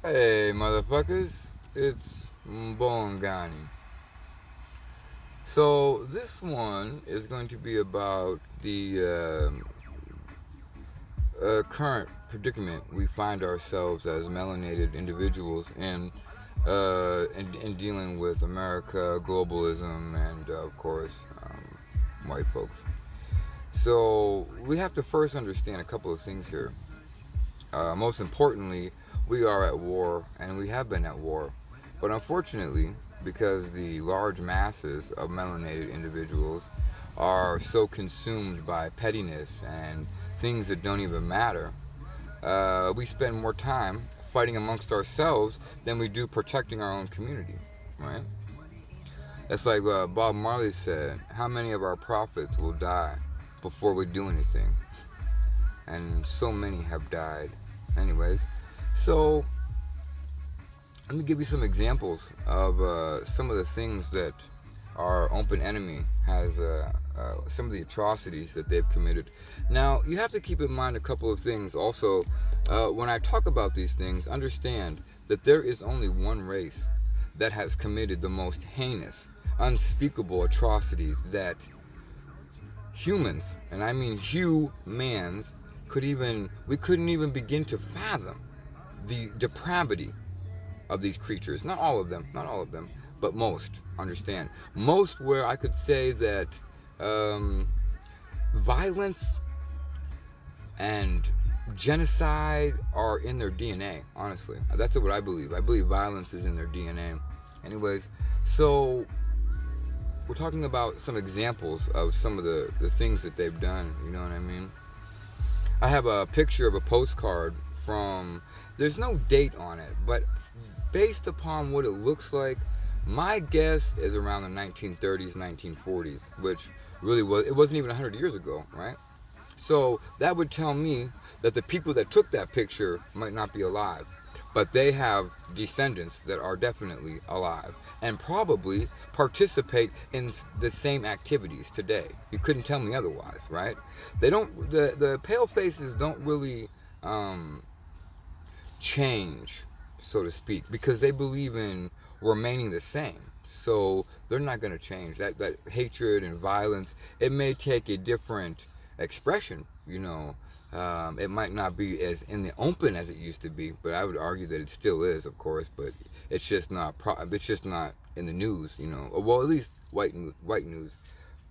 Hey, motherfuckers, it's Mbongani. So, this one is going to be about the current predicament we find ourselves as melanated individuals in dealing with America, globalism, and of course, white folks. So, we have to first understand a couple of things here. Most importantly, we are at war, and we have been at war. But unfortunately, because the large masses of melanated individuals are so consumed by pettiness and things that don't even matter, we spend more time fighting amongst ourselves than we do protecting our own community, right? It's like Bob Marley said, how many of our prophets will die before we do anything? And so many have died. Anyways, so let me give you some examples of some of the things that our open enemy has, some of the atrocities that they've committed. Now, you have to keep in mind a couple of things. Also, when I talk about these things, understand that there is only one race that has committed the most heinous, unspeakable atrocities that humans, and I mean humans, we couldn't even begin to fathom the depravity of these creatures. Not all of them, but most. Understand, most where I could say that um, violence and genocide are in their DNA. Honestly, that's what I believe. I believe violence is in their DNA. Anyways, so we're talking about some examples of some of the things that they've done. You know what I mean? I have a picture of a postcard from, there's no date on it, but based upon what it looks like, my guess is around the 1930s, 1940s, which really it wasn't even 100 years ago, right? So that would tell me that the people that took that picture might not be alive, but they have descendants that are definitely alive and probably participate in the same activities today. You couldn't tell me otherwise, right? They don't. The pale faces don't really um, change, so to speak, because they believe in remaining the same. So they're not going to change. That hatred and violence, it may take a different expression. It might not be as in the open as it used to be, but I would argue that it still is, of course. But it's just not. It's just not in the news. Well, at least white news.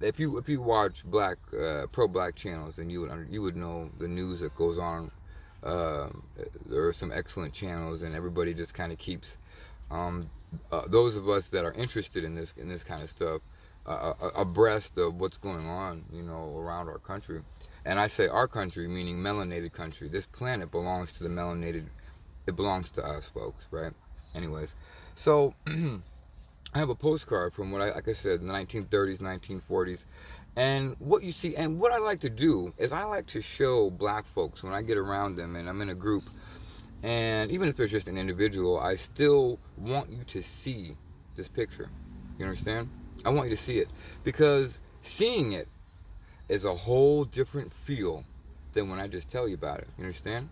If you watch pro black channels, then you would know the news that goes on. There are some excellent channels, and everybody just kind of keeps those of us that are interested in this kind of stuff abreast of what's going on, around our country. And I say our country, meaning melanated country. This planet belongs to the melanated. It belongs to us, folks, right? Anyways, so I have a postcard from like I said, the 1930s, 1940s. And what you see, and what I like to do is I like to show black folks when I get around them and I'm in a group, and even if there's just an individual, I still want you to see this picture. You understand? I want you to see it because seeing it is a whole different feel than when I just tell you about it. You understand?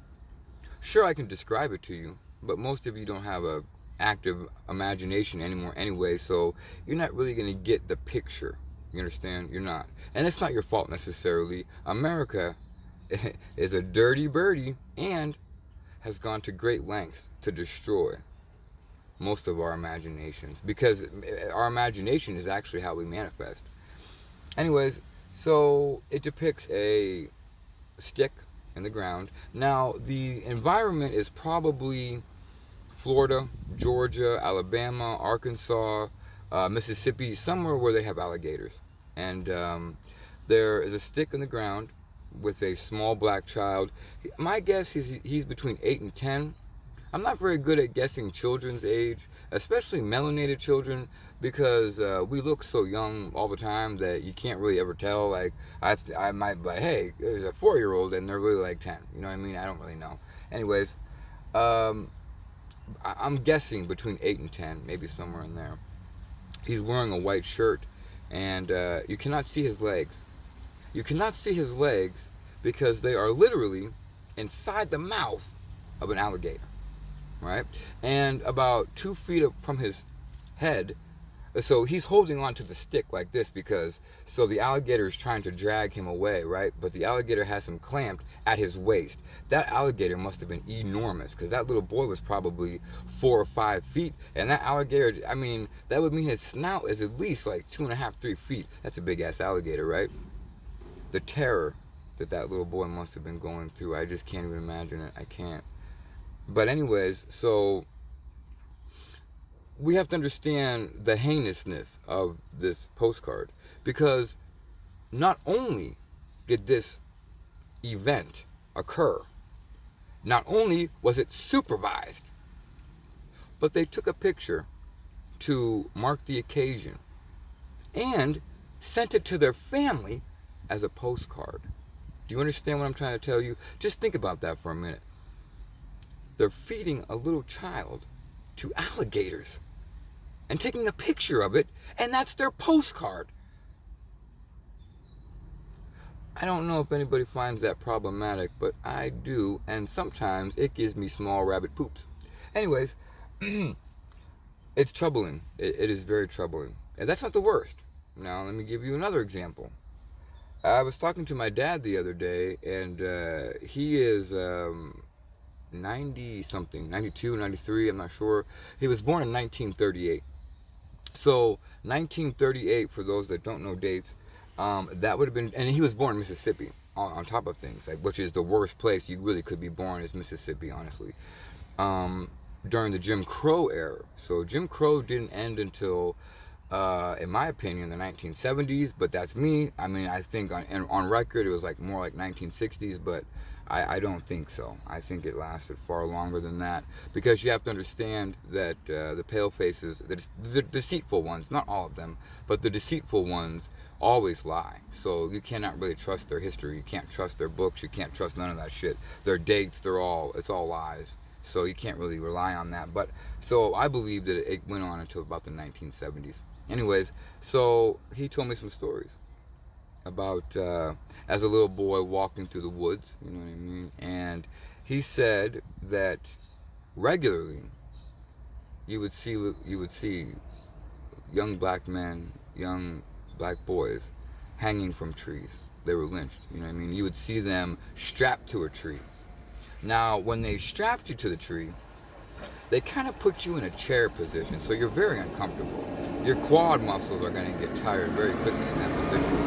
Sure, I can describe it to you, but most of you don't have a active imagination anymore anyway, so you're not really going to get the picture. You understand? You're not. And it's not your fault necessarily. America is a dirty birdie and has gone to great lengths to destroy most of our imaginations because our imagination is actually how we manifest. Anyways, so it depicts a stick in the ground. Now, the environment is probably Florida, Georgia, Alabama, Arkansas, Mississippi, somewhere where they have alligators. And there is a stick in the ground with a small black child. My guess is he's between 8 and 10. I'm not very good at guessing children's age, especially melanated children, because we look so young all the time that you can't really ever tell. Like, I might be like, hey, there's a 4-year-old, and they're really like 10. You know what I mean? I don't really know. Anyways, um, I'm guessing between 8 and 10, maybe somewhere in there. He's wearing a white shirt, and you cannot see his legs. You cannot see his legs because they are literally inside the mouth of an alligator. right? And about 2 feet up from his head, so he's holding onto the stick like this because so the alligator is trying to drag him away, right? But the alligator has him clamped at his waist. That alligator must have been enormous because that little boy was probably 4 or 5 feet, and that alligator, I mean, that would mean his snout is at least like 2.5, 3 feet. That's a big ass alligator, right? The terror that that little boy must have been going through, I just can't even imagine it. I can't. But anyways, so we have to understand the heinousness of this postcard because not only did this event occur, not only was it supervised, but they took a picture to mark the occasion and sent it to their family as a postcard. Do you understand what I'm trying to tell you? Just think about that for a minute. They're feeding a little child to alligators and taking a picture of it, and that's their postcard. I don't know if anybody finds that problematic, but I do, and sometimes it gives me small rabbit poops. Anyways, it's troubling. It is very troubling. And that's not the worst. Now, let me give you another example. I was talking to my dad the other day, and he is 90 something, 92, 93, I'm not sure. He was born in 1938. So 1938, for those that don't know dates, that would have been, and he was born in Mississippi. On top of things, like, which is the worst place you really could be born is Mississippi, honestly. During the Jim Crow era. So Jim Crow didn't end until, in my opinion, the 1970s. But that's me. I mean, I think on record it was like more like 1960s, but I don't think so. I think it lasted far longer than that because you have to understand that the pale faces, the deceitful ones, not all of them, but the deceitful ones always lie. So you cannot really trust their history. You can't trust their books. You can't trust none of that shit. Their dates, it's all lies. So you can't really rely on that. But so I believe that it went on until about the 1970s. Anyways, so he told me some stories about as a little boy walking through the woods, you know what I mean? And he said that regularly you would see young black men, young black boys hanging from trees. They were lynched, you know what I mean? You would see them strapped to a tree. Now, when they strapped you to the tree, they kind of put you in a chair position, so you're very uncomfortable. Your quad muscles are going to get tired very quickly in that position.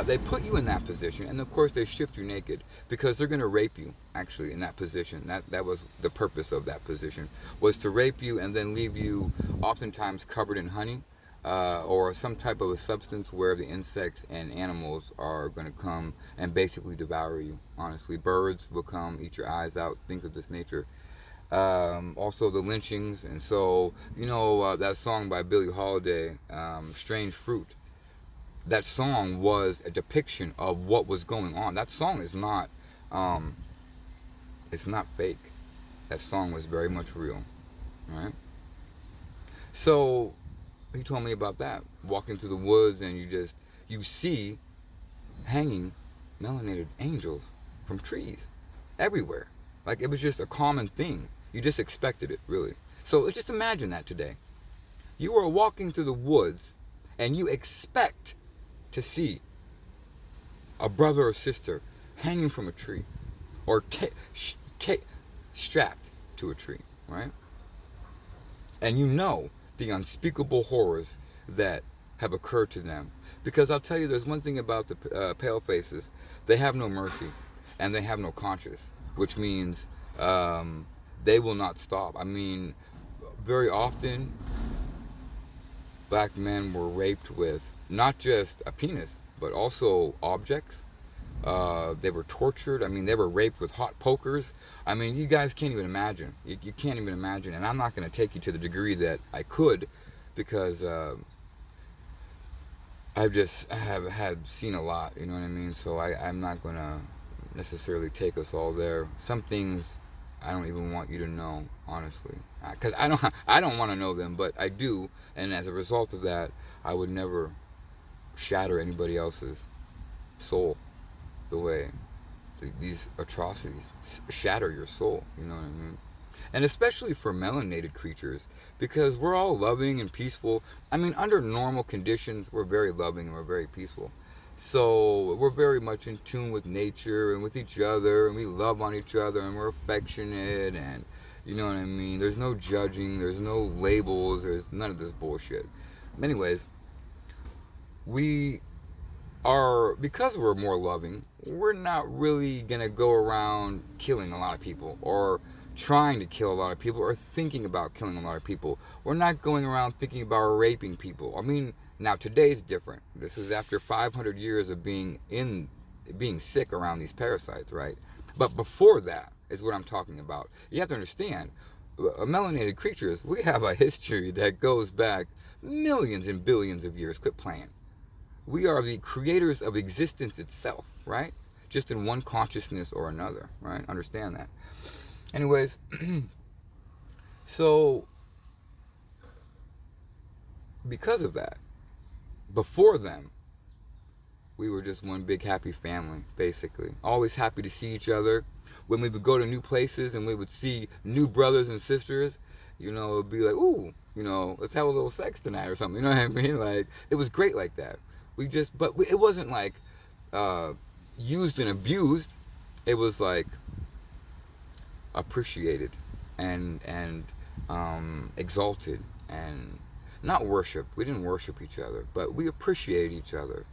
They put you in that position, and of course they stripped you naked because they're going to rape you. Actually, in that position, that was the purpose of that position, was to rape you and then leave you oftentimes covered in honey or some type of a substance where the insects and animals are going to come and basically devour you. Honestly, birds will come, eat your eyes out, things of this nature. Also the lynchings, and so that song by Billie Holiday, "Strange Fruit." That song was a depiction of what was going on. That song is not, it's not fake. That song was very much real, right? So he told me about that, walking through the woods, and you see hanging melanated angels from trees everywhere. Like it was just a common thing. You just expected it, really. So just imagine that today. You are walking through the woods, and you expect to see a brother or sister hanging from a tree or strapped to a tree, right? And you know the unspeakable horrors that have occurred to them. Because I'll tell you, there's one thing about the pale faces. They have no mercy and they have no conscience, which means they will not stop. I mean, very often black men were raped with not just a penis, but also objects. They were tortured. I mean, they were raped with hot pokers. I mean, you guys can't even imagine. You can't even imagine. And I'm not going to take you to the degree that I could, because I have seen a lot. You know what I mean? So I'm not going to necessarily take us all there. Some things I don't even want you to know, honestly, because I don't want to know them, but I do. And as a result of that, I would never shatter anybody else's soul the way these atrocities shatter your soul. You know what I mean? And especially for melanated creatures, because we're all loving and peaceful. I mean, under normal conditions, we're very loving and we're very peaceful. So we're very much in tune with nature and with each other, and we love on each other, and we're affectionate, and you know what I mean? There's no judging, there's no labels, there's none of this bullshit. Anyways, we are, because we're more loving, we're not really gonna go around killing a lot of people or trying to kill a lot of people or thinking about killing a lot of people. We're not going around thinking about raping people. I mean, now today's different. This is after 500 years of being sick around these parasites, right? But before that is what I'm talking about. You have to understand, melanated creatures, we have a history that goes back millions and billions of years. Quit playing. We are the creators of existence itself, right? Just in one consciousness or another, right? Understand that. Anyways, so because of that, before them, we were just one big happy family, basically. Always happy to see each other. When we would go to new places and we would see new brothers and sisters, you know, it'd be like, ooh, you know, let's have a little sex tonight or something. You know what I mean? Like, it was great like that. It wasn't like used and abused. It was like appreciated and exalted and not worshipped. We didn't worship each other, but we appreciated each other.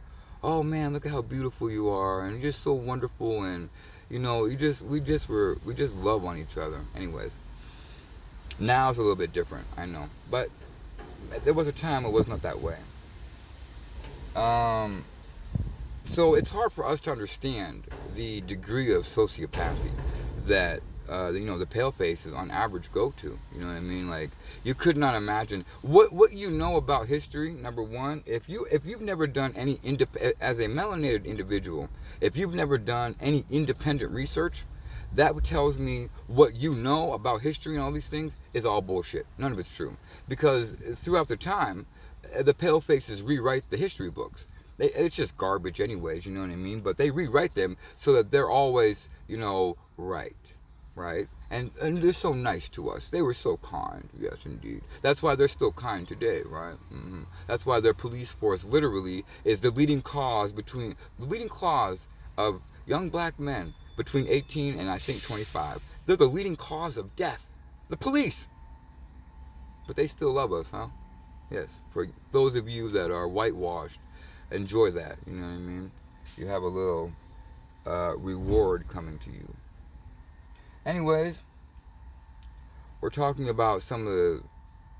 Oh man, look at how beautiful you are, and you're just so wonderful, and you know, we just love on each other. Anyways, now it's a little bit different, I know, but there was a time it was not that way. Um, so it's hard for us to understand the degree of sociopathy that the pale faces on average go to. You know what I mean? Like, you could not imagine what you know about history. Number one, if you've never done any as a melanated individual, if you've never done any independent research, that tells me what you know about history and all these things is all bullshit. None of it's true, because throughout the time, the pale faces rewrite the history books. It's just garbage anyways, you know what I mean? But they rewrite them so that they're always, right. Right? And they're so nice to us. They were so kind. Yes, indeed. That's why they're still kind today, right? That's why their police force literally is the leading cause of young black men between 18 and I think 25. They're the leading cause of death. The police. But they still love us, huh? Yes. For those of you that are whitewashed, enjoy that. You know what I mean? You have a little reward coming to you. Anyways, we're talking about some of the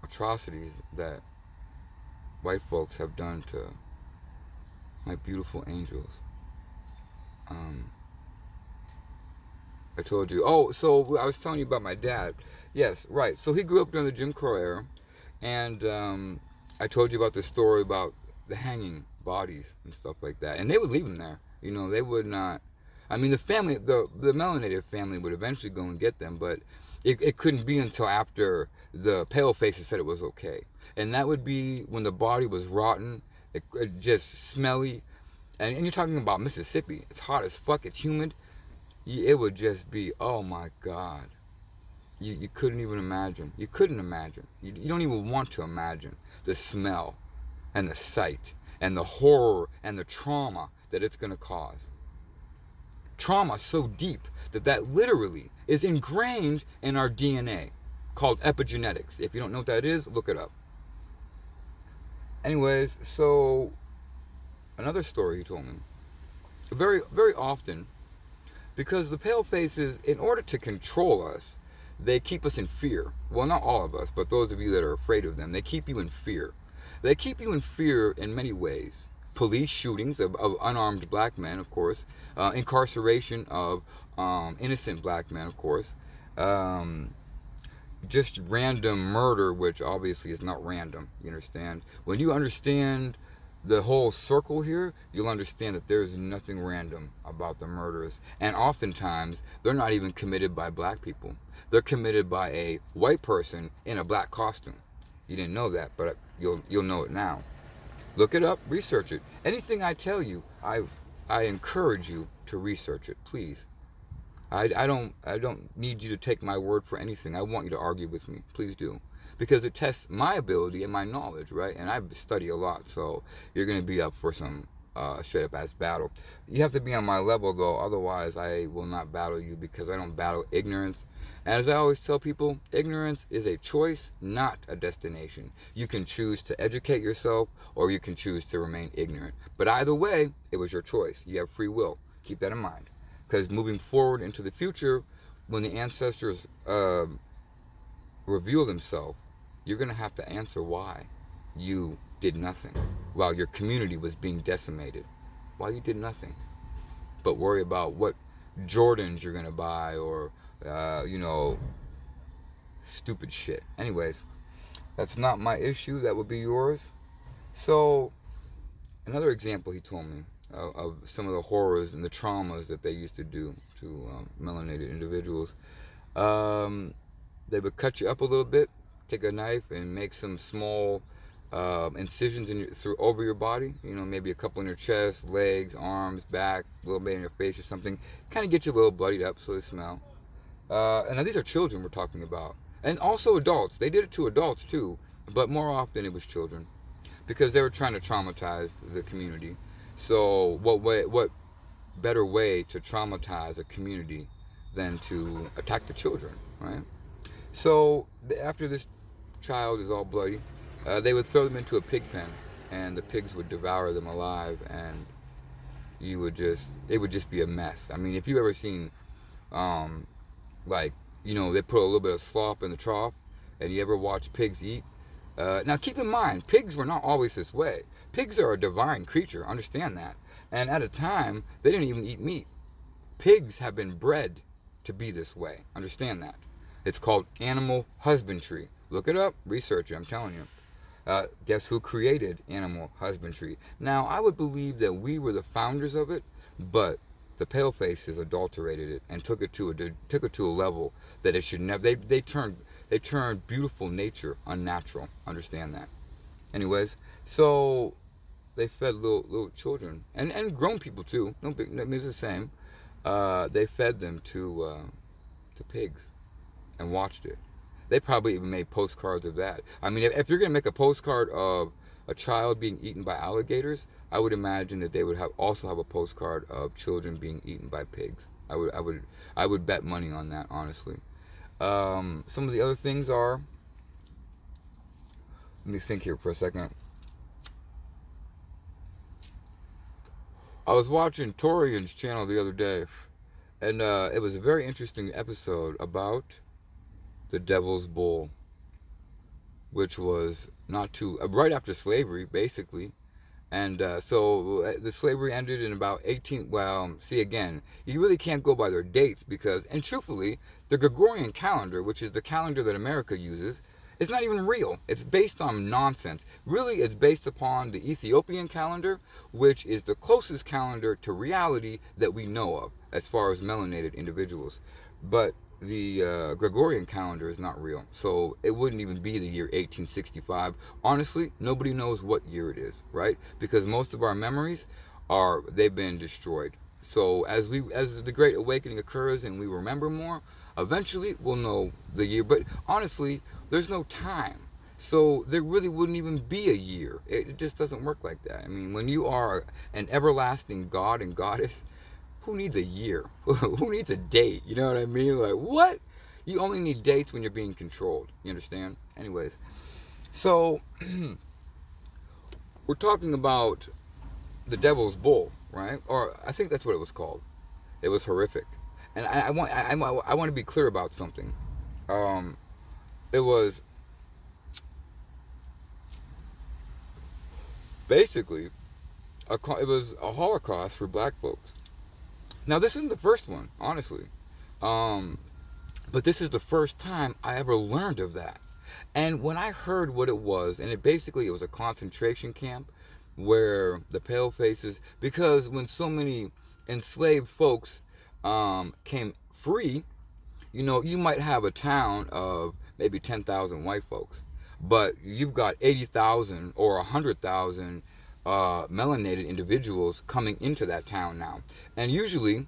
atrocities that white folks have done to my beautiful angels. I told you. Oh, so I was telling you about my dad. Yes, right. So he grew up during the Jim Crow era, and I told you about the story about the hanging bodies and stuff like that. And they would leave them there. You know, they would not. I mean, the melanated family would eventually go and get them, but it couldn't be until after the pale faces said it was okay. And that would be when the body was rotten, it just smelly. And you're talking about Mississippi. It's hot as fuck. It's humid. It would just be, oh my God. You couldn't even imagine. You couldn't imagine. You don't even want to imagine the smell and the sight and the horror and the trauma that it's going to cause. Trauma so deep that literally is ingrained in our DNA, called epigenetics. If you don't know what that is, look it up. Anyways, so another story he told me, very, very often, because the pale faces, in order to control us, they keep us in fear. Well, not all of us, but those of you that are afraid of them, they keep you in fear. They keep you in fear in many ways. Police shootings of unarmed black men, of course. Incarceration of innocent black men, of course. Just random murder, which obviously is not random. You understand? When you understand the whole circle here, you'll understand that there's nothing random about the murders. And oftentimes, they're not even committed by black people. They're committed by a white person in a black costume. You didn't know that, but you'll know it now. Look it up, research it. Anything I tell you, I encourage you to research it, please. I don't need you to take my word for anything. I want you to argue with me. Please do. Because it tests my ability and my knowledge, right? And I study a lot, so you're gonna be up for some straight up ass battle. You have to be on my level though, otherwise I will not battle you because I don't battle ignorance. And as I always tell people, ignorance is a choice, not a destination. You can choose to educate yourself or you can choose to remain ignorant. But either way, it was your choice. You have free will. Keep that in mind. Because moving forward into the future, when the ancestors reveal themselves, you're going to have to answer why you did nothing while your community was being decimated. Why you did nothing. But worry about what Jordans you're going to buy or, you know, stupid shit. Anyways, that's not my issue. That would be yours. So, another example he told me of some of the horrors and the traumas that they used to do to melanated individuals. They would cut you up a little bit, take a knife and make some small incisions through over your body. You know, maybe a couple in your chest, legs, arms, back, a little bit in your face or something. Kind of get you a little bloodied up so they smell. And now these are children we're talking about, and also adults. They did it to adults too, but more often it was children because they were trying to traumatize the community. So what better way to traumatize a community than to attack the children, right? So after this child is all bloody, they would throw them into a pig pen, and the pigs would devour them alive, and it would just be a mess. I mean, if you ever seen, like, you know, they put a little bit of slop in the trough, and you ever watch pigs eat. Now keep in mind, pigs were not always this way. Pigs are a divine creature, understand that. And at a time, they didn't even eat meat. Pigs have been bred to be this way, understand that. It's called animal husbandry. Look it up, research it, I'm telling you. Guess who created animal husbandry? Now, I would believe that we were the founders of it, but the palefaces adulterated it and took it to a level that it should never. They turned beautiful nature unnatural. Understand that. Anyways, so they fed little children and grown people too. No big, I mean, it's the same. They fed them to pigs and watched it. They probably even made postcards of that. I mean, if you're gonna make a postcard of a child being eaten by alligators, I would imagine that they would also have a postcard of children being eaten by pigs. I would bet money on that, honestly. Some of the other things are. Let me think here for a second. I was watching Torian's channel the other day, and it was a very interesting episode about the Devil's Bowl, which was not too right after slavery, basically. And so the slavery ended in about 18. Well, see again, you really can't go by their dates because, and truthfully, the Gregorian calendar, which is the calendar that America uses, is not even real. It's based on nonsense. Really, it's based upon the Ethiopian calendar, which is the closest calendar to reality that we know of as far as melanated individuals. But the Gregorian calendar is not real, so it wouldn't even be the year 1865. Honestly, nobody knows what year it is, right? Because most of our memories they've been destroyed. So as the Great Awakening occurs and we remember more, eventually we'll know the year. But honestly, there's no time, so there really wouldn't even be a year. It just doesn't work like that. I mean, when you are an everlasting God and Goddess, who needs a year? Who needs a date? You know what I mean? Like, what? You only need dates when you're being controlled. You understand? Anyways, so we're talking about the Devil's Bowl, right? Or I think that's what it was called. It was horrific, and I want to be clear about something. It was basically it was a Holocaust for black folks. Now, this isn't the first one, honestly. But this is the first time I ever learned of that. And when I heard what it was, and it was a concentration camp where the palefaces, because when so many enslaved folks came free, you know, you might have a town of maybe 10,000 white folks, but you've got 80,000 or 100,000 melanated individuals coming into that town now. And usually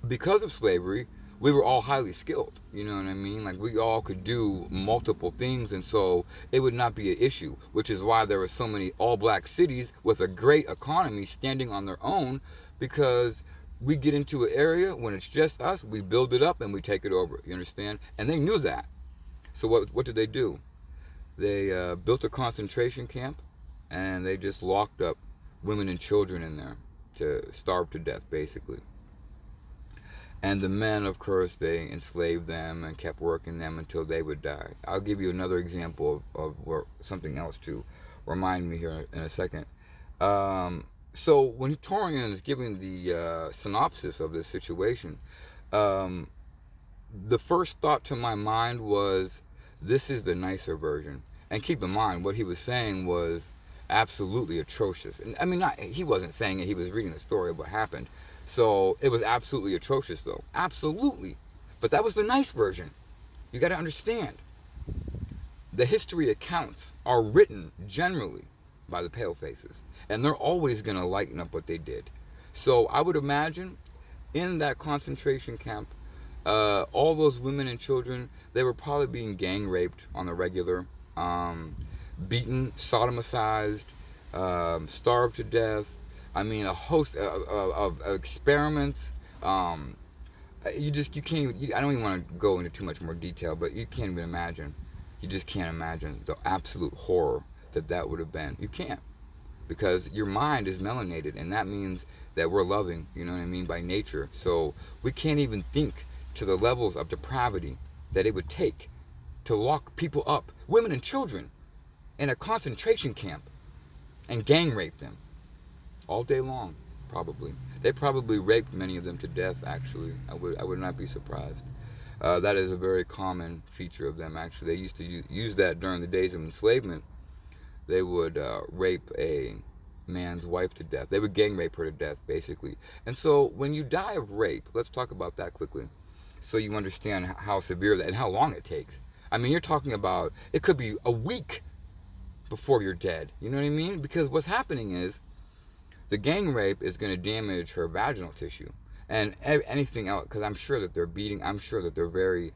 because of slavery, we were all highly skilled. You know what I mean? Like we all could do multiple things, and so it would not be an issue. Which is why there were so many all-black cities with a great economy standing on their own, because we get into an area when it's just us, we build it up and we take it over. You understand? And they knew that. So what did they do? They built a concentration camp, and they just locked up women and children in there to starve to death, basically. And the men, of course, they enslaved them and kept working them until they would die. I'll give you another example of something else to remind me here in a second. So when Torian is giving the synopsis of this situation, the first thought to my mind was, this is the nicer version. And keep in mind, what he was saying was absolutely atrocious. And I mean, he wasn't saying it, he was reading the story of what happened. So it was absolutely atrocious, though. Absolutely. But that was the nice version. You got to understand. The history accounts are written generally by the palefaces. And they're always going to lighten up what they did. So I would imagine in that concentration camp, all those women and children, they were probably being gang raped on the regular, beaten, sodomized, starved to death. I mean, a host of experiments. You can't even, I don't even want to go into too much more detail, but you can't even imagine. You just can't imagine the absolute horror that would have been. You can't. Because your mind is melanated, and that means that we're loving, you know what I mean, by nature. So we can't even think to the levels of depravity that it would take to lock people up, women and children, in a concentration camp and gang rape them all day long. Probably they probably raped many of them to death. Actually, I would not be surprised. That is a very common feature of them. Actually, they used to use that during the days of enslavement. They would rape a man's wife to death. They would gang rape her to death, basically. And so when you die of rape, let's talk about that quickly, so you understand how severe that and how long it takes. I mean, you're talking about, it could be a week before you're dead. You know what I mean? Because what's happening is the gang rape is going to damage her vaginal tissue and anything else, because I'm sure that they're beating, I'm sure that they're very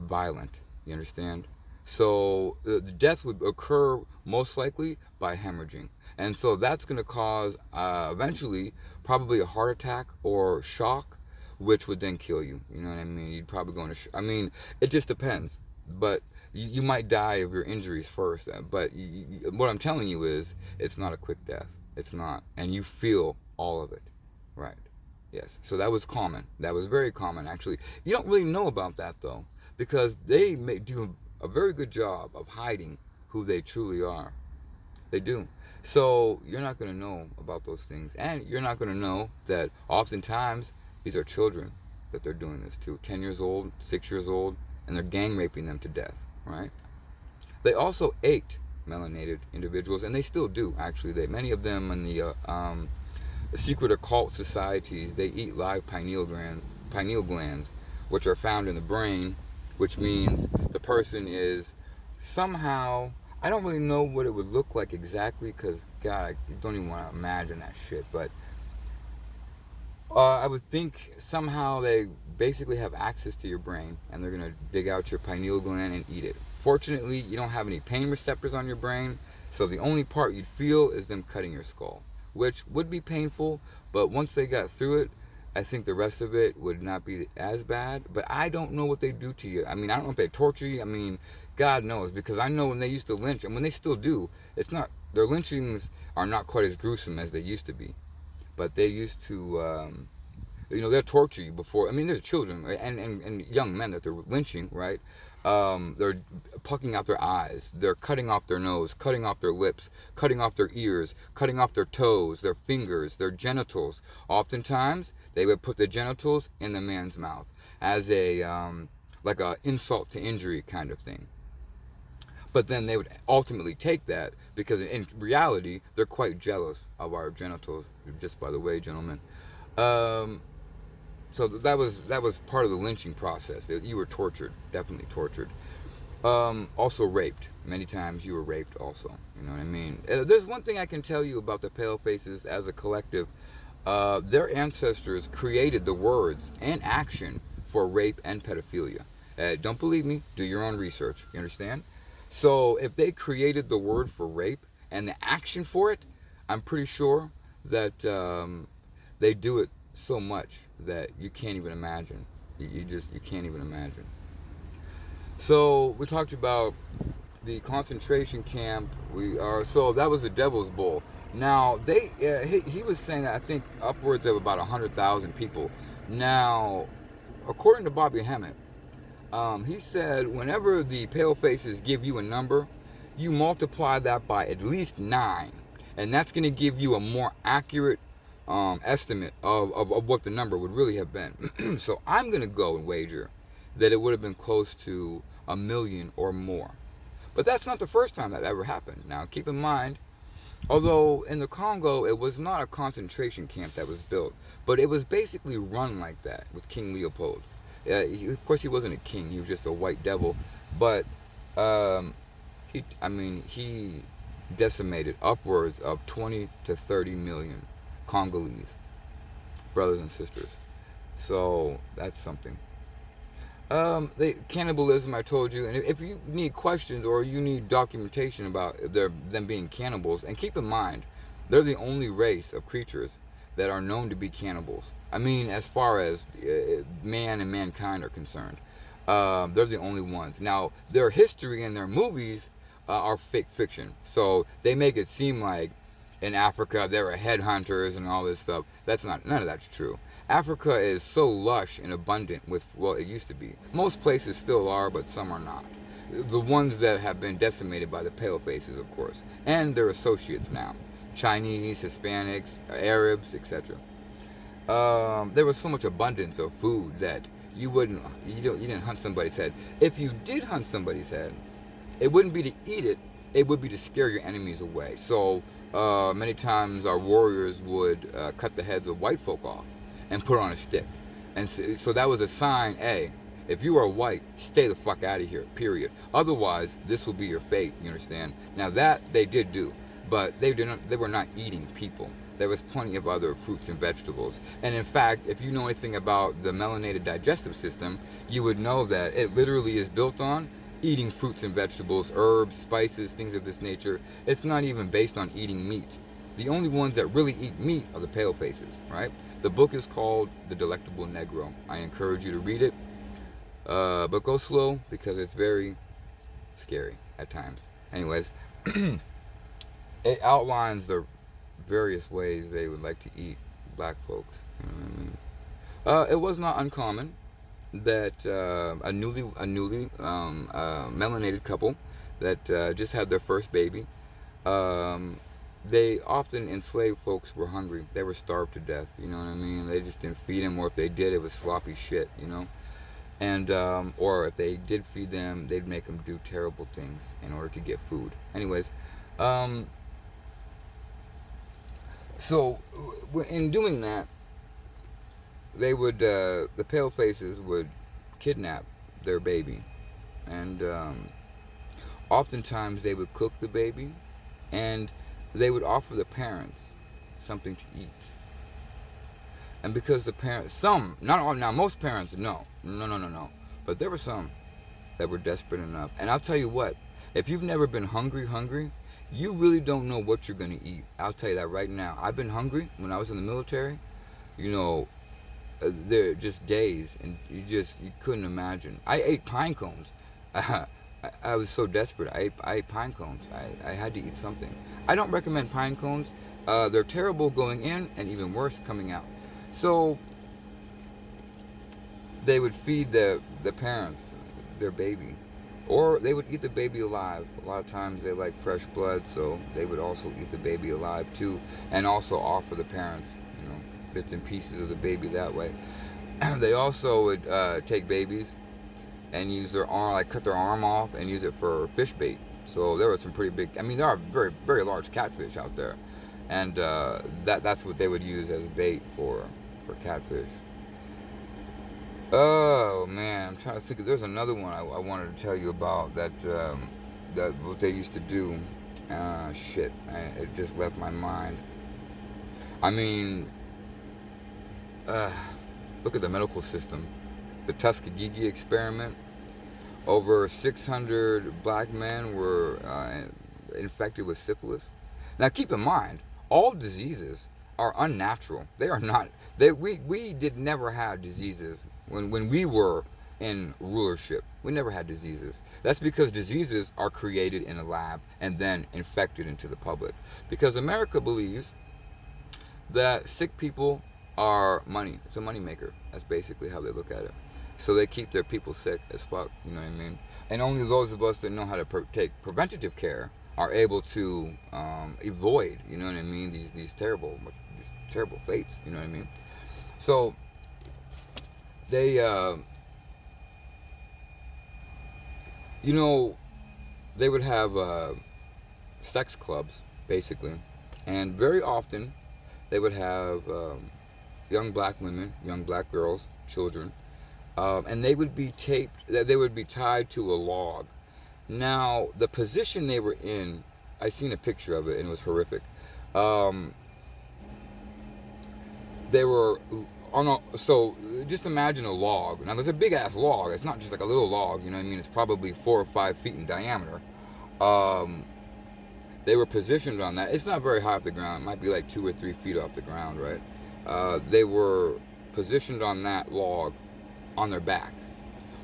violent. You understand? So the death would occur most likely by hemorrhaging. And so that's going to cause eventually probably a heart attack or shock, which would then kill you. You know what I mean? You'd probably go into I mean, it just depends. But you might die of your injuries first. But what I'm telling you is, it's not a quick death. It's not. And you feel all of it. Right. Yes. So that was common. That was very common, actually. You don't really know about that, though, because they do a very good job of hiding who they truly are. They do. So you're not going to know about those things. And you're not going to know that oftentimes these are children that they're doing this to. 10 years old, 6 years old, and they're gang raping them to death, right? They also ate melanated individuals, and they still do, actually. Many of them in the secret occult societies, they eat live pineal glands, which are found in the brain, which means the person is somehow, I don't really know what it would look like exactly, because God, I don't even want to imagine that shit, but I would think somehow they basically have access to your brain, and they're going to dig out your pineal gland and eat it. Fortunately, you don't have any pain receptors on your brain, so the only part you'd feel is them cutting your skull, which would be painful, but once they got through it, I think the rest of it would not be as bad. But I don't know what they do to you. I mean, I don't know if they torture you. I mean, God knows, because I know when they used to lynch, and when they still do, their lynchings are not quite as gruesome as they used to be. But they used to, they'll torture you before. I mean, there's children and young men that they're lynching, right? They're plucking out their eyes. They're cutting off their nose, cutting off their lips, cutting off their ears, cutting off their toes, their fingers, their genitals. Oftentimes, they would put the genitals in the man's mouth as like a insult to injury kind of thing. But then they would ultimately take that, because in reality, they're quite jealous of our genitals, just by the way, gentlemen. So that was part of the lynching process. You were tortured, definitely tortured. Also raped. Many times you were raped also. You know what I mean? There's one thing I can tell you about the palefaces as a collective. Their ancestors created the words and action for rape and pedophilia. Don't believe me? Do your own research. You understand? So if they created the word for rape and the action for it, I'm pretty sure that they do it so much that you can't even imagine. You can't even imagine. So we talked about the concentration camp. We are so that was the Devil's Bowl. Now he was saying that I think upwards of about 100,000 people. Now, according to Bobby Hemmett, he said whenever the palefaces give you a number, you multiply that by at least 9, and that's going to give you a more accurate estimate of what the number would really have been. So I'm going to go and wager that it would have been close to a million or more. But that's not the first time that ever happened. Now, keep in mind, although in the Congo it was not a concentration camp that was built, but it was basically run like that with King Leopold. Of course, he wasn't a king; he was just a white devil. But he decimated upwards of 20 to 30 million Congolese brothers and sisters. So that's something. Cannibalism, I told you, and if you need questions or you need documentation about them being cannibals, and keep in mind, they're the only race of creatures that are known to be cannibals. I mean, as far as man and mankind are concerned, they're the only ones. Now, their history and their movies are fake fiction, so they make it seem like in Africa they were headhunters and all this stuff. None of that's true. Africa is so lush and abundant with, well, it used to be. Most places still are, but some are not. The ones that have been decimated by the pale faces, of course, and their associates now. Chinese, Hispanics, Arabs, etc. There was so much abundance of food that you didn't hunt somebody's head. If you did hunt somebody's head, it wouldn't be to eat it, it would be to scare your enemies away. So many times our warriors would cut the heads of white folk off and put on a stick. And so that was a sign, hey, if you are white, stay the fuck out of here, period. Otherwise, this will be your fate, you understand? Now that they did do, but they were not eating people. There was plenty of other fruits and vegetables. And in fact, if you know anything about the melanated digestive system, you would know that it literally is built on eating fruits and vegetables, herbs, spices, things of this nature. It's not even based on eating meat. The only ones that really eat meat are the pale faces, right? The book is called The Delectable Negro. I encourage you to read it, but go slow because it's very scary at times. Anyways, it outlines the various ways they would like to eat black folks. You know what I mean? It was not uncommon that a newly melanated couple that just had their first baby, they often enslaved folks who were hungry. They were starved to death. You know what I mean? They just didn't feed them, or if they did, it was sloppy shit. You know, and or if they did feed them, they'd make them do terrible things in order to get food. Anyways, so in doing that, they would the pale faces would kidnap their baby, and oftentimes they would cook the baby, and they would offer the parents something to eat. And because the parents, some, not all, now most parents, no, but there were some that were desperate enough. And I'll tell you what, if you've never been hungry, you really don't know what you're going to eat. I'll tell you that right now. I've been hungry when I was in the military. You know, they're just days, and you couldn't imagine. I ate pine cones. I was so desperate. I ate pine cones. I had to eat something. I don't recommend pine cones. They're terrible going in and even worse coming out. So they would feed the parents their baby, or they would eat the baby alive. A lot of times they like fresh blood, so they would also eat the baby alive too, and also offer the parents, you know, bits and pieces of the baby that way. They also would take babies and use their arm, like cut their arm off and use it for fish bait. So there were some pretty big, I mean, there are very, very large catfish out there. And that's what they would use as bait for catfish. Oh man, I'm trying to think. There's another one I wanted to tell you about that what they used to do. Shit, it just left my mind. I mean, Uh, Look at the medical system. The Tuskegee experiment. Over 600 black men were infected with syphilis. Now, keep in mind, all diseases are unnatural. They are not. We did never have diseases when we were in rulership. We never had diseases. That's because diseases are created in a lab and then infected into the public. Because America believes that sick people are money. It's a money maker. That's basically how they look at it. So they keep their people sick as fuck. You know what I mean? And only those of us that know how to take preventative care are able to avoid. You know what I mean? These terrible fates. You know what I mean? So they, you know, they would have sex clubs basically, and very often they would have young black women, young black girls, children, and they would be taped. They would be tied to a log. Now, the position they were in, I seen a picture of it, and it was horrific. Um, they were on a, so just imagine a log. Now, there's a big ass log. It's not just like a little log. You know what I mean? It's probably 4 or 5 feet in diameter. Um, they were positioned on that. It's not very high off the ground. It might be like 2 or 3 feet off the ground, right? They were positioned on that log on their back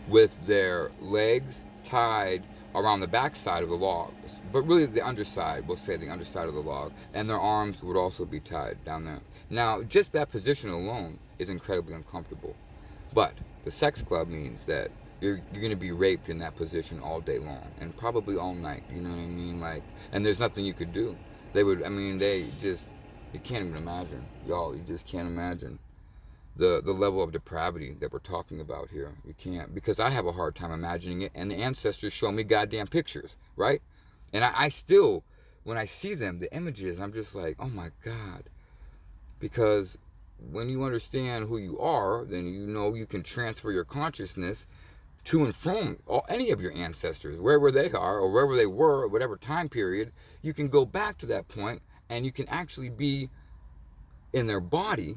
with their legs tied around the back side of the log, but really the underside, we'll say the underside of the log, and their arms would also be tied down there. Now, just that position alone is incredibly uncomfortable, but the sex club means that you're going to be raped in that position all day long and probably all night. You know what I mean? Like, and there's nothing you could do. They would, I mean, they just, you can't even imagine, y'all. You just can't imagine the level of depravity that we're talking about here. You can't, because I have a hard time imagining it, and the ancestors show me goddamn pictures, right? And I still, when I see them, the images, I'm just like, oh my God. Because when you understand who you are, then you know you can transfer your consciousness to and from any of your ancestors, wherever they are or wherever they were, or whatever time period. You can go back to that point, and you can actually be in their body,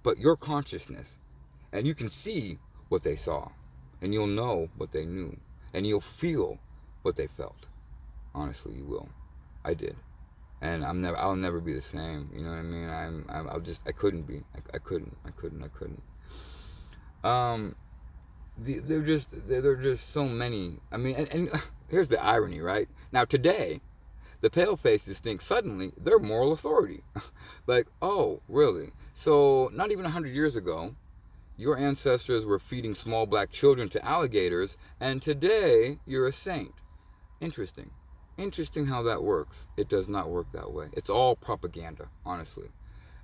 but your consciousness, and you can see what they saw, and you'll know what they knew, and you'll feel what they felt. Honestly, you will. I did, and I'll never be the same. You know what I mean? I couldn't be. I couldn't. Um, there are just so many. I mean, and here's the irony, right? Now today, the pale faces think suddenly they're moral authority. Like, oh, really? So not even 100 years ago, your ancestors were feeding small black children to alligators, and today you're a saint. Interesting. Interesting how that works. It does not work that way. It's all propaganda, honestly.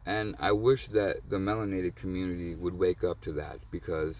And I wish that the melanated community would wake up to that, because